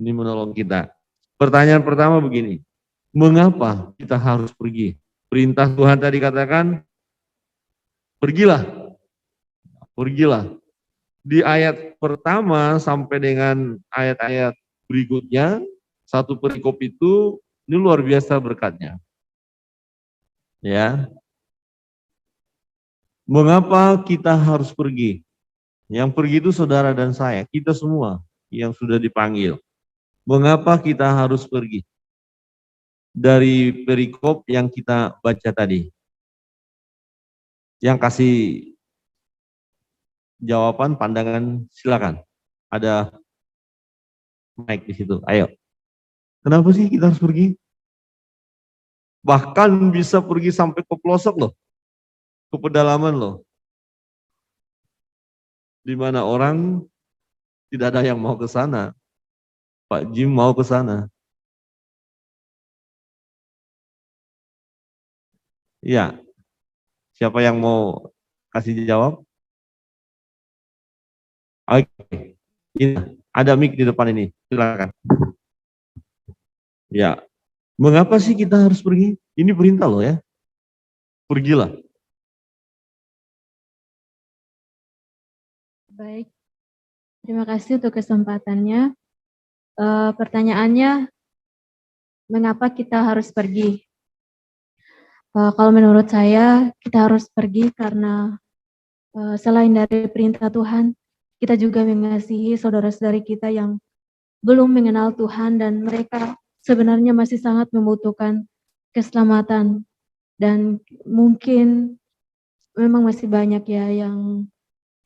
Ini menolong kita. Pertanyaan pertama begini, mengapa kita harus pergi? Perintah Tuhan tadi katakan, pergilah, pergilah. Di ayat pertama sampai dengan ayat-ayat berikutnya, satu perikop itu, ini luar biasa berkatnya. Ya, mengapa kita harus pergi? Yang pergi itu saudara dan saya, kita semua yang sudah dipanggil. Mengapa kita harus pergi? Dari perikop yang kita baca tadi. Yang kasih jawaban, pandangan, silakan. Ada mic di situ, ayo. Kenapa sih kita harus pergi? Bahkan bisa pergi sampai ke pelosok loh, ke pedalaman loh. Di mana orang tidak ada yang mau ke sana. Pak Jim mau ke sana. Iya. Siapa yang mau kasih jawab? Oke. Ini ada mic di depan ini. Silakan. Ya. Mengapa sih kita harus pergi? Ini perintah loh ya. Pergilah. Baik. Terima kasih untuk kesempatannya. Pertanyaannya, mengapa kita harus pergi? Kalau menurut saya, kita harus pergi karena selain dari perintah Tuhan, kita juga mengasihi saudara-saudari kita yang belum mengenal Tuhan dan mereka sebenarnya masih sangat membutuhkan keselamatan. Dan mungkin memang masih banyak ya yang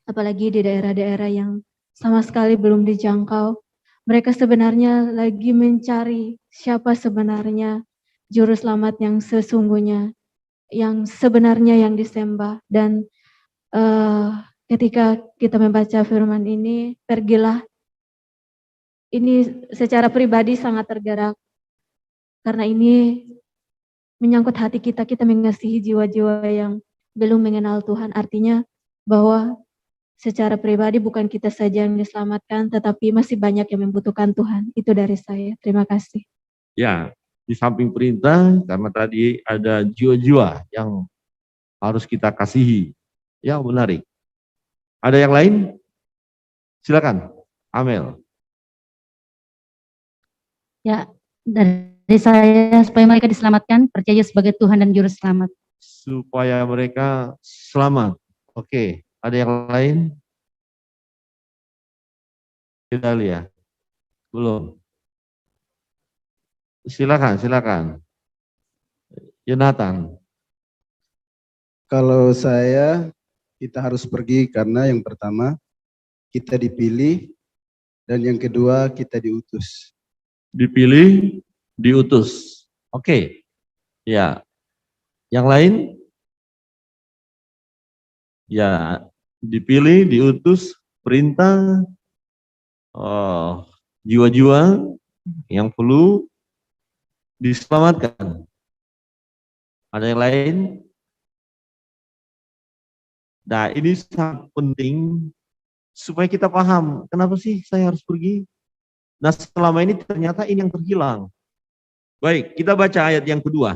apalagi di daerah-daerah yang sama sekali belum dijangkau. Mereka sebenarnya lagi mencari siapa sebenarnya juru selamat yang sesungguhnya, yang sebenarnya yang disembah. Dan ketika kita membaca firman ini, pergilah, ini secara pribadi sangat tergerak karena ini menyangkut hati kita, kita mengasihi jiwa-jiwa yang belum mengenal Tuhan. Artinya bahwa secara pribadi bukan kita saja yang diselamatkan, tetapi masih banyak yang membutuhkan Tuhan. Itu dari saya. Terima kasih. Ya, di samping perintah, karena tadi ada jiwa-jiwa yang harus kita kasihi. Ya, menarik. Ada yang lain? Silakan, Amel. Ya, dari saya supaya mereka diselamatkan, percaya sebagai Tuhan dan Juru Selamat. Supaya mereka selamat. Oke, ada yang lain? Kita lihat. Belum. Silakan, silakan. Yonatan. Kalau saya, kita harus pergi karena yang pertama, kita dipilih, dan yang kedua, kita diutus. Dipilih, diutus. Oke. Ya. Yang lain? Ya, dipilih, diutus, perintah, jiwa-jiwa yang perlu diselamatkan. Ada yang lain? Nah, ini sangat penting supaya kita paham, kenapa sih saya harus pergi? Nah, selama ini ternyata ini yang terhilang. Baik, kita baca ayat yang kedua.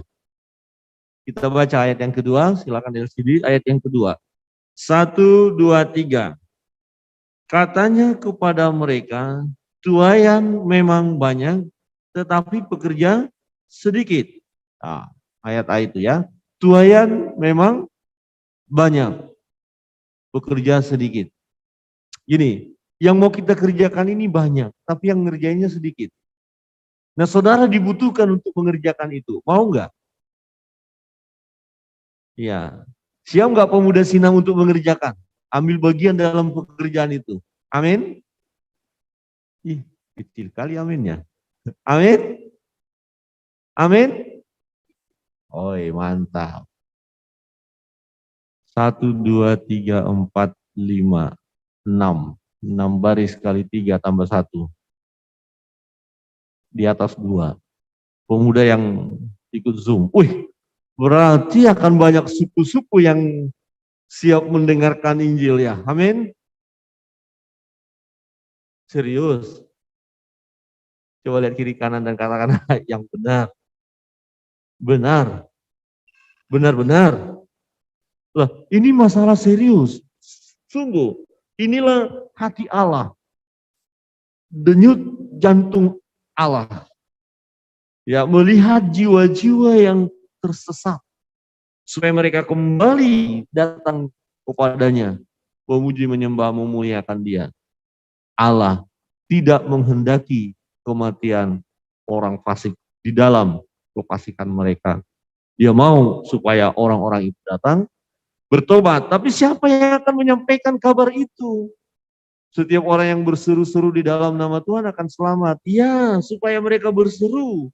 Kita baca ayat yang kedua, silakan LCD, ayat yang kedua. 1, 2, 3. Katanya kepada mereka, tuaian memang banyak, tetapi pekerja sedikit. Nah, ayat itu ya. Tuaian memang banyak, pekerja sedikit. Gini, yang mau kita kerjakan ini banyak, tapi yang ngerjainnya sedikit. Nah, saudara dibutuhkan untuk mengerjakan itu. Mau nggak? Ya. Siap nggak pemuda Sinang untuk mengerjakan? Ambil bagian dalam pekerjaan itu. Amin. Ih, kecil kali aminnya. Amin. Amin. Oi, mantap. 1, 2, 3, 4, 5, 6. 6 baris kali 3 tambah 1. Di atas 2. Pemuda yang ikut Zoom. Wih, berarti akan banyak suku-suku yang siap mendengarkan Injil ya. Amin. Serius. Coba lihat kiri kanan dan katakan yang benar. Benar. Benar-benar. Lah, ini masalah serius. Sungguh, inilah hati Allah. Denyut jantung Allah. Ya, melihat jiwa-jiwa yang tersesat. Supaya mereka kembali datang kepadanya. Memuji, menyembah, memuliakan dia. Allah tidak menghendaki kematian orang fasik di dalam kefasikan mereka. Dia mau supaya orang-orang itu datang bertobat. Tapi siapa yang akan menyampaikan kabar itu? Setiap orang yang berseru-seru di dalam nama Tuhan akan selamat. Ya, supaya mereka berseru.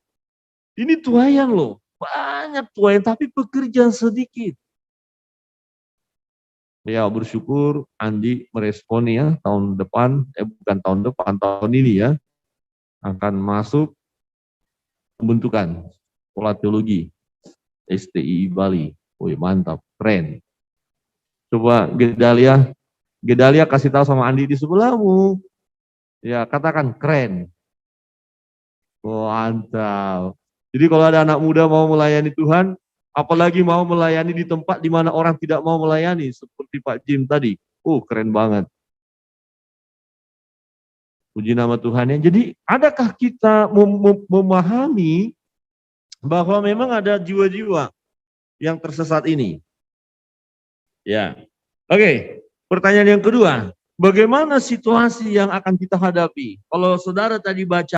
Ini tuaian loh. Banyak tuaian, tapi pekerjaan sedikit. Ya, bersyukur Andi merespon ya tahun depan, bukan tahun depan, tahun ini ya, akan masuk pembentukan sekolah teologi STI Bali. Wih, mantap, keren. Coba Gedalia kasih tahu sama Andi di sebelahmu. Ya, katakan keren. Mantap. Jadi kalau ada anak muda mau melayani Tuhan, apalagi mau melayani di tempat di mana orang tidak mau melayani, seperti Pak Jim tadi. Keren banget. Puji nama Tuhan ya. Jadi adakah kita memahami bahwa memang ada jiwa-jiwa yang tersesat ini? Ya. Oke, pertanyaan yang kedua. Bagaimana situasi yang akan kita hadapi? Kalau saudara tadi baca